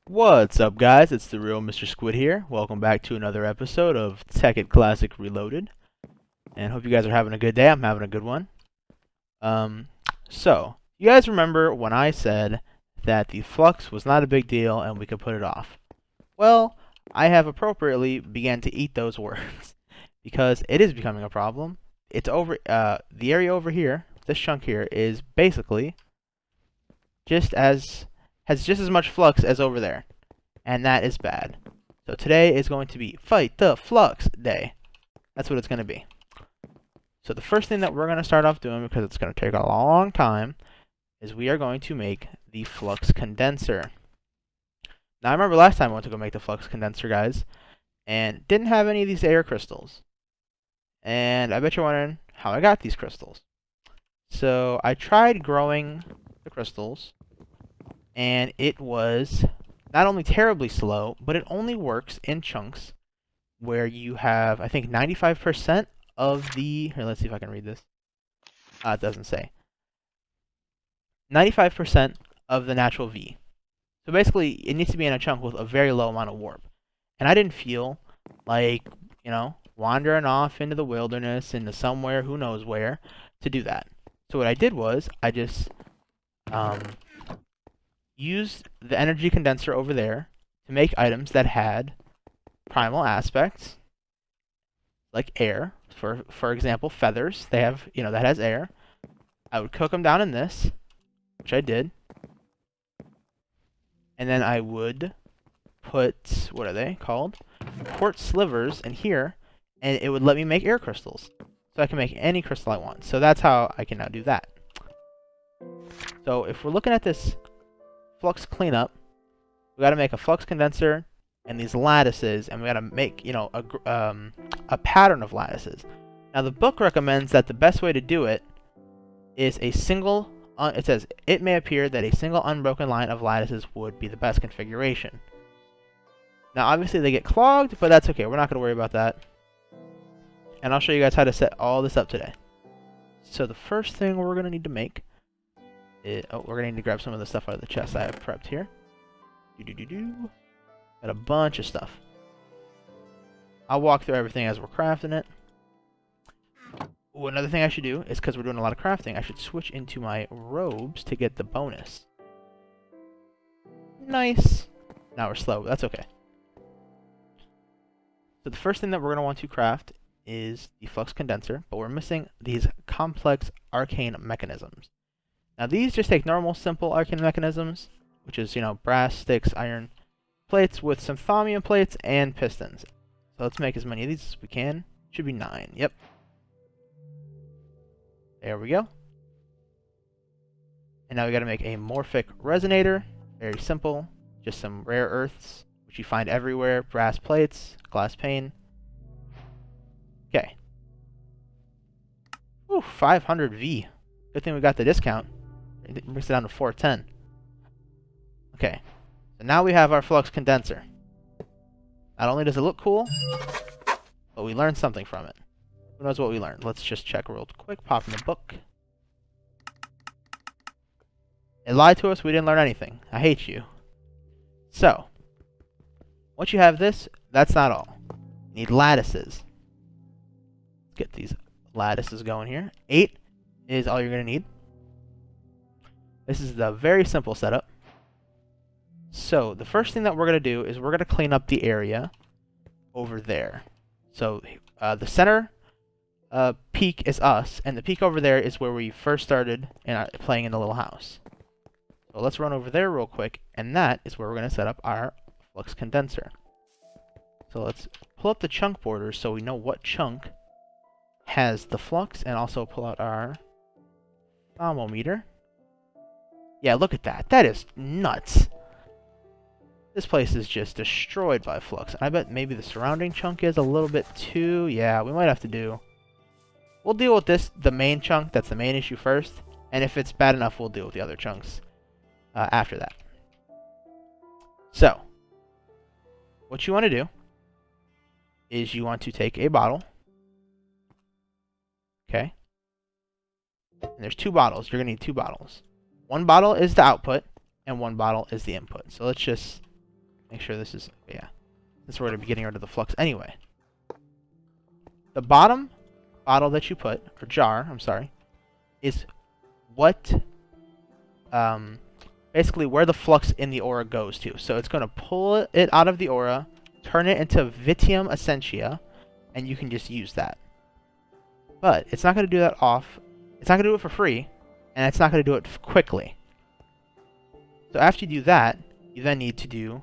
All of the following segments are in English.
What's up, guys? It's the real Mr. Squid here. Welcome back to another episode of Tekkit Classic Reloaded. And hope you guys are having a good day. I'm having a good one. So, you guys remember when I said that the flux was not a big deal and we could put it off? Well, I have appropriately began to eat those words because it is becoming a problem. It's over, the area over here, this chunk here, is basically has just as much flux as over there. And that is bad. So today is going to be Fight the Flux Day. That's what it's going to be. So the first thing that we're going to start off doing, because it's going to take a long time, is we are going to make the Flux Condenser. Now I remember last time I went to go make the Flux Condenser, guys, and didn't have any of these air crystals. And I bet you're wondering how I got these crystals. So I tried growing the crystals, and it was not only terribly slow, but it only works in chunks where you have, I think, 95% of the... Here, let's see if I can read this. It doesn't say. 95% of the natural V. So basically, it needs to be in a chunk with a very low amount of warp. And I didn't feel like, wandering off into the wilderness, into somewhere, who knows where, to do that. So what I did was, I just used the energy condenser over there to make items that had primal aspects, like air. For example, feathers. They have, that has air. I would cook them down in this, which I did. And then I would put, what are they called? Quartz slivers in here, and it would let me make air crystals. So I can make any crystal I want. So that's how I can now do that. So if we're looking at this flux cleanup, we got to make a flux condenser and these lattices, and we got to make, a pattern of lattices. Now the book recommends that the best way to do it is a single, it says, it may appear that a single unbroken line of lattices would be the best configuration. Now obviously they get clogged, but that's okay. We're not going to worry about that. And I'll show you guys how to set all this up today. So the first thing we're going to need to make is, we're going to need to grab some of the stuff out of the chest I have prepped here. Got a bunch of stuff. I'll walk through everything as we're crafting it. Ooh, another thing I should do is, because we're doing a lot of crafting, I should switch into my robes to get the bonus. Nice. Now we're slow, but that's okay. So the first thing that we're going to want to craft is the flux condenser, but we're missing these complex arcane mechanisms. Now these just take normal, simple arcane mechanisms, which is, brass, sticks, iron plates with some thaumium plates and pistons. So let's make as many of these as we can. Should be 9. Yep. There we go. And now we got to make a morphic resonator. Very simple. Just some rare earths, which you find everywhere. Brass plates, glass pane. Okay. Ooh, 500 V. Good thing we got the discount. It brings it down to 410. Okay. So now we have our flux condenser. Not only does it look cool, but we learned something from it. Who knows what we learned? Let's just check real quick. Pop in the book. It lied to us. We didn't learn anything. I hate you. So, once you have this, that's not all. You need lattices. Let's get these lattices going here. 8 is all you're going to need. This is the very simple setup. So, the first thing that we're going to do is we're going to clean up the area over there. So, the center peak is us, and the peak over there is where we first started playing in the little house. So let's run over there real quick, and that is where we're going to set up our flux condenser. So let's pull up the chunk borders so we know what chunk has the flux, and also pull out our thermometer. Yeah, look at that. That is nuts. This place is just destroyed by flux. I bet maybe the surrounding chunk is a little bit too... Yeah, we might have to do... We'll deal with this, the main chunk, that's the main issue first. And if it's bad enough, we'll deal with the other chunks after that. So, what you want to do is you want to take a bottle. Okay. And there's 2 bottles. You're going to need 2 bottles. One bottle is the output, and one bottle is the input. So let's just make sure this is, yeah. Since we're going to be getting rid of the flux anyway. The bottom bottle that you put, or jar, I'm sorry, is what, basically where the flux in the aura goes to. So it's going to pull it out of the aura, turn it into Vitium Essentia, and you can just use that. But it's not going to do that it's not going to do it for free, and it's not going to do it quickly. So after you do that, you then need to do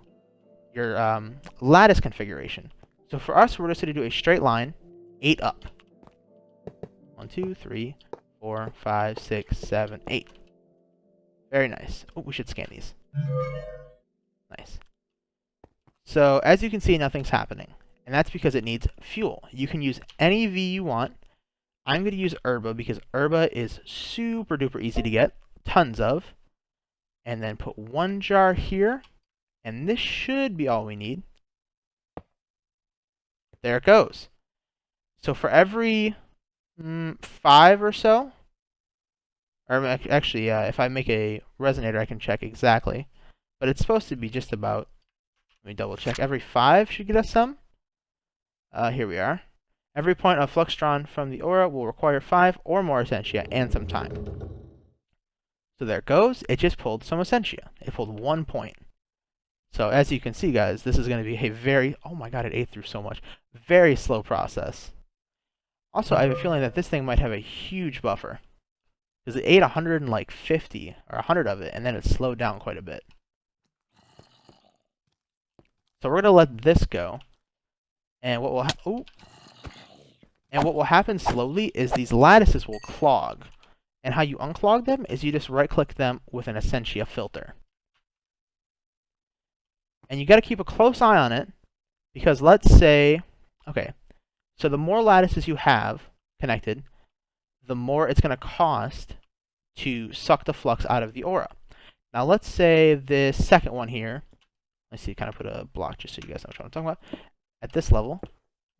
your lattice configuration. So for us, we're just going to do a straight line, 8 up. 1, 2, 3, 4, 5, 6, 7, 8. Very nice. Oh, we should scan these. Nice. So as you can see, nothing's happening. And that's because it needs fuel. You can use any V you want. I'm going to use Herba because Herba is super duper easy to get. Tons of. And then put 1 jar here. And this should be all we need. There it goes. So for every 5 or so, or actually, if I make a resonator, I can check exactly. But it's supposed to be just about, let me double check, every 5 should get us some. Here we are. Every point of flux drawn from the aura will require 5 or more essentia and some time. So there it goes. It just pulled some essentia. It pulled 1 point. So as you can see, guys, this is going to be a very, oh my god, it ate through so much. Very slow process. Also, I have a feeling that this thing might have a huge buffer. Because it ate 150 or 100 of it, and then it slowed down quite a bit. So we're going to let this go. And what will happen slowly is these lattices will clog. And how you unclog them is you just right-click them with an Essentia filter. And you got to keep a close eye on it, because let's say, okay, so the more lattices you have connected, the more it's going to cost to suck the flux out of the aura. Now let's say this second one here, let's see, kind of put a block just so you guys know what I'm talking about. At this level,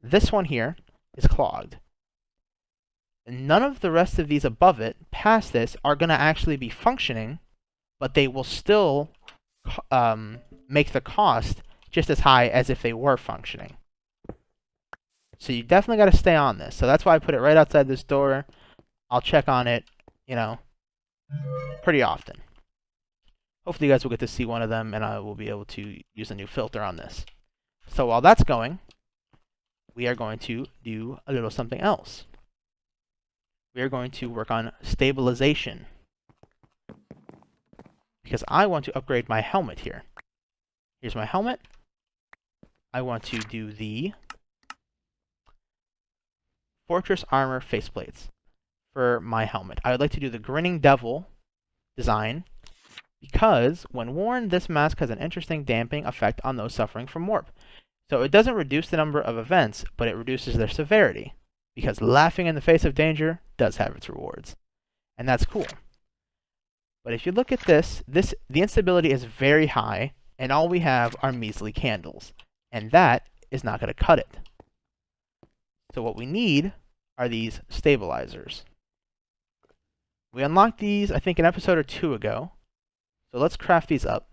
this one here is clogged. And none of the rest of these above it, past this, are going to actually be functioning, but they will still make the cost just as high as if they were functioning. So you definitely got to stay on this. So that's why I put it right outside this door. I'll check on it, you know, pretty often. Hopefully you guys will get to see one of them, and I will be able to use a new filter on this. So while that's going, we are going to do a little something else. We are going to work on stabilization, because I want to upgrade my helmet here. Here's my helmet. I want to do the Fortress Armor faceplates for my helmet. I would like to do the Grinning Devil design, because when worn, this mask has an interesting damping effect on those suffering from warp. So it doesn't reduce the number of events, but it reduces their severity, because laughing in the face of danger does have its rewards. And that's cool. But if you look at this, the instability is very high, and all we have are measly candles. And that is not going to cut it. So what we need are these stabilizers. We unlocked these, I think, an episode or 2 ago. So let's craft these up.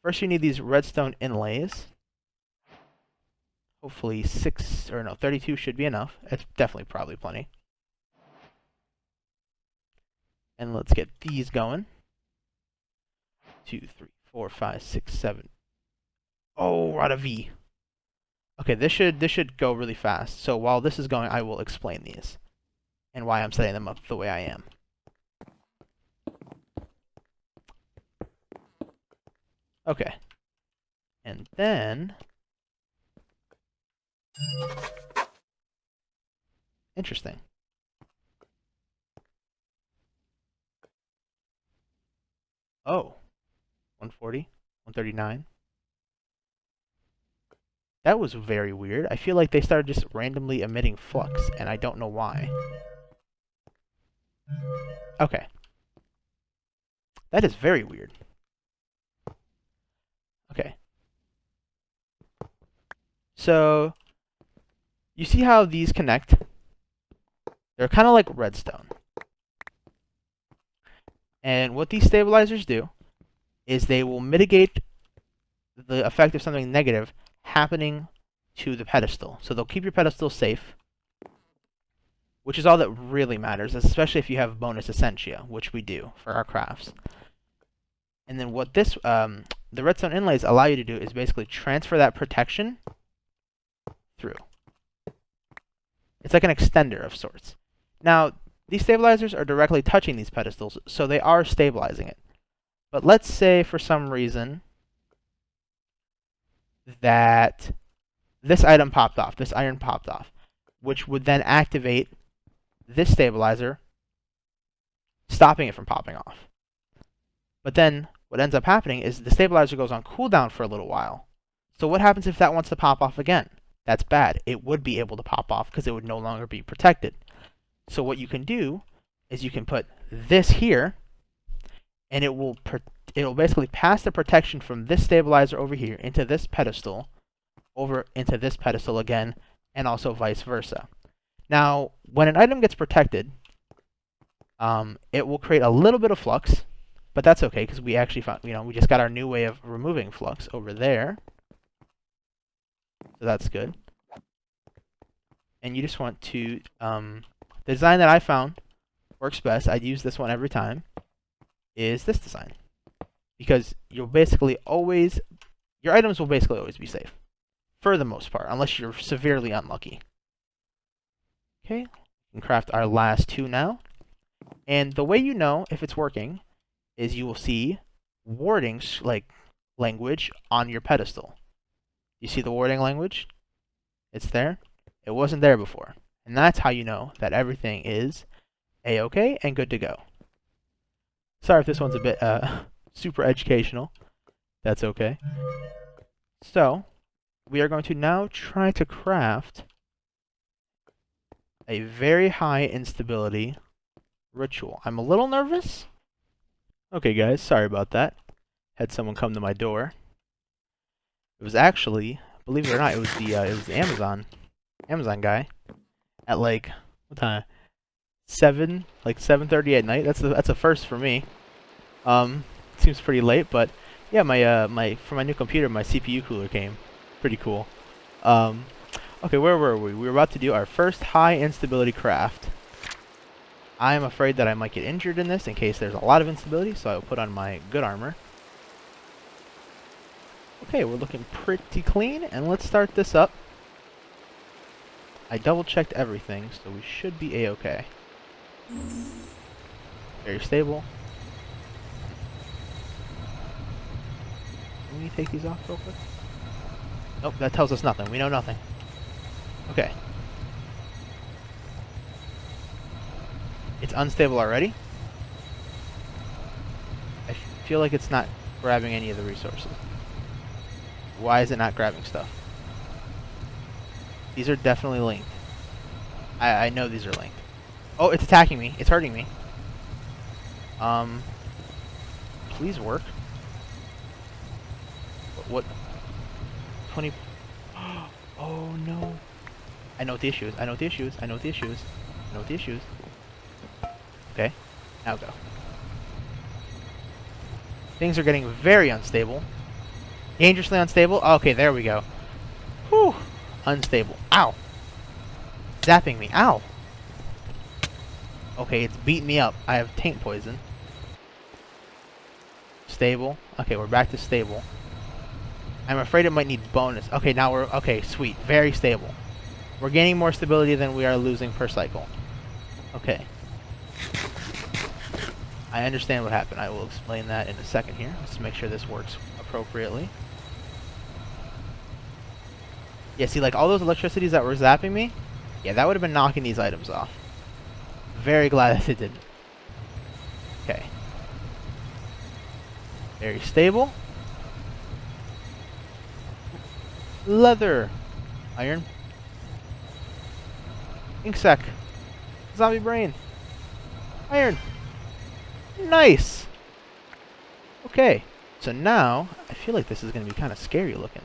First, you need these redstone inlays. Hopefully 32 should be enough. It's definitely probably plenty. And let's get these going. 2, 3, 4, 5, 6, 7. Oh, we're out of V. Okay, this should go really fast. So while this is going, I will explain these and why I'm setting them up the way I am. Okay. And then interesting. Oh. 140, 139. That was very weird. I feel like they started just randomly emitting flux, and I don't know why. Okay. That is very weird. Okay. So, you see how these connect? They're kind of like redstone. And what these stabilizers do is they will mitigate the effect of something negative happening to the pedestal. So they'll keep your pedestal safe, which is all that really matters, especially if you have bonus essentia, which we do for our crafts. And then what this, the redstone inlays allow you to do is basically transfer that protection through. It's like an extender of sorts. Now, these stabilizers are directly touching these pedestals, so they are stabilizing it. But let's say for some reason that this item popped off, this iron popped off, which would then activate this stabilizer, stopping it from popping off. But then what ends up happening is the stabilizer goes on cooldown for a little while. So what happens if that wants to pop off again? That's bad. It would be able to pop off because it would no longer be protected. So what you can do is you can put this here, and it'll basically pass the protection from this stabilizer over here into this pedestal, over into this pedestal again, and also vice versa. Now, when an item gets protected, it will create a little bit of flux, but that's okay because we actually found, we just got our new way of removing flux over there. So that's good. And you just want to, the design that I found works best, I'd use this one every time, is this design. Because you'll basically always, your items will basically always be safe. For the most part, unless you're severely unlucky. Okay, we can craft our last two now. And the way you know if it's working is you will see warding language on your pedestal. You see the warding language? It's there. It wasn't there before. And that's how you know that everything is A-okay and good to go. Sorry if this one's a bit super educational. That's okay. So, we are going to now try to craft a very high instability ritual. I'm a little nervous. Okay, guys, sorry about that. Had someone come to my door. It was actually, believe it or not, it was the Amazon guy at like what time? 7:30 at night. That's a first for me. Seems pretty late, but yeah, for my new computer, my CPU cooler came. Pretty cool. Okay, where were we? We were about to do our first high instability craft. I am afraid that I might get injured in this in case there's a lot of instability, so I will put on my good armor. Okay, we're looking pretty clean, and let's start this up. I double-checked everything, so we should be A-okay. Very stable. Let me take these off real quick. Nope, that tells us nothing. We know nothing. Okay. It's unstable already. I feel like it's not grabbing any of the resources. Why is it not grabbing stuff? These are definitely linked. I know these are linked. Oh, it's attacking me. It's hurting me. Please work. What? 20. Oh no. I know what the issue is. I know what the issue is. I know what the issue is. I know what the issue is. Okay. Now go. Things are getting very unstable. Dangerously unstable. Okay, there we go. Whew. Unstable. Ow. Zapping me. Ow. Okay, it's beating me up. I have taint poison. Stable. Okay, we're back to stable. I'm afraid it might need bonus. Okay, now we're... Okay, sweet. Very stable. We're gaining more stability than we are losing per cycle. Okay. I understand what happened. I will explain that in a second here. Let's make sure this works appropriately. Yeah, see, like, all those electricities that were zapping me, yeah, that would have been knocking these items off. Very glad that it didn't. Okay. Very stable. Leather. Iron. Ink sac. Zombie brain. Iron. Nice. Okay. So now, I feel like this is going to be kind of scary looking.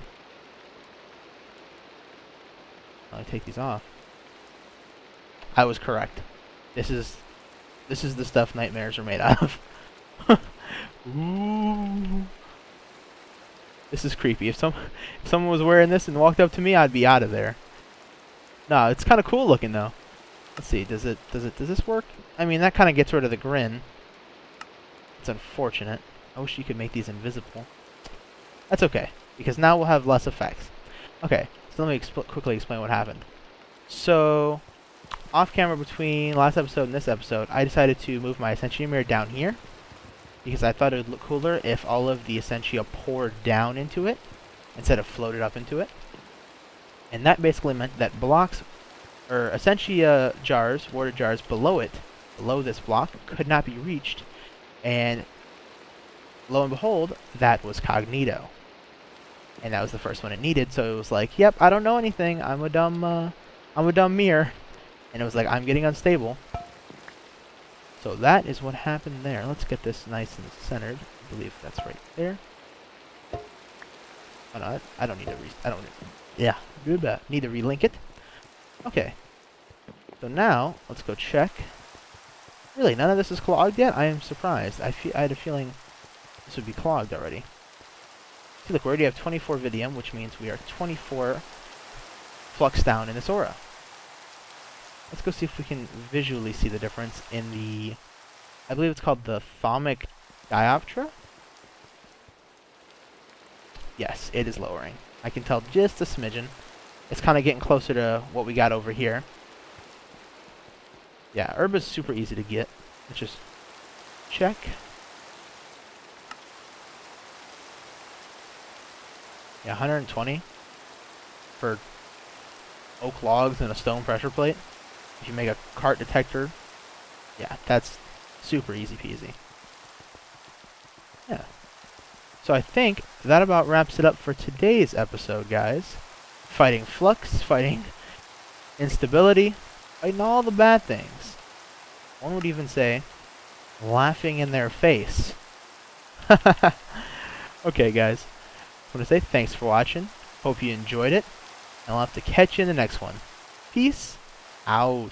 I'll take these off. I was correct. This is the stuff nightmares are made out of. Ooh. This is creepy. If someone was wearing this and walked up to me, I'd be out of there. No, it's kind of cool looking though. Let's see. Does this work? I mean, that kind of gets rid of the grin. It's unfortunate. I wish you could make these invisible. That's okay, because now we'll have less effects. Okay, so let me quickly explain what happened. So, off camera between last episode and this episode, I decided to move my Essentia mirror down here, because I thought it would look cooler if all of the Essentia poured down into it, instead of floated up into it. And that basically meant that blocks, or Essentia jars, water jars below it, below this block, could not be reached. And lo and behold, that was Cognito. And that was the first one it needed, so it was like, yep, I don't know anything, I'm a dumb mirror. And it was like, I'm getting unstable. So that is what happened there. Let's get this nice and centered. I believe that's right there. Oh no, I don't need to need to relink it. Okay. So now, let's go check. Really, none of this is clogged yet? I am surprised. I had a feeling this would be clogged already. See, look, we already have 24 Vidium, which means we are 24 flux down in this aura. Let's go see if we can visually see the difference in the... I believe it's called the Thaumic Dioptra? Yes, it is lowering. I can tell just a smidgen. It's kind of getting closer to what we got over here. Yeah, herb is super easy to get. Let's just check. Yeah, 120 for oak logs and a stone pressure plate. If you make a cart detector, yeah, that's super easy peasy. Yeah. So I think that about wraps it up for today's episode, guys. Fighting Flux, fighting Instability, fighting all the bad things. One would even say, laughing in their face. Okay, guys. I want to say thanks for watching. Hope you enjoyed it. And I'll have to catch you in the next one. Peace out.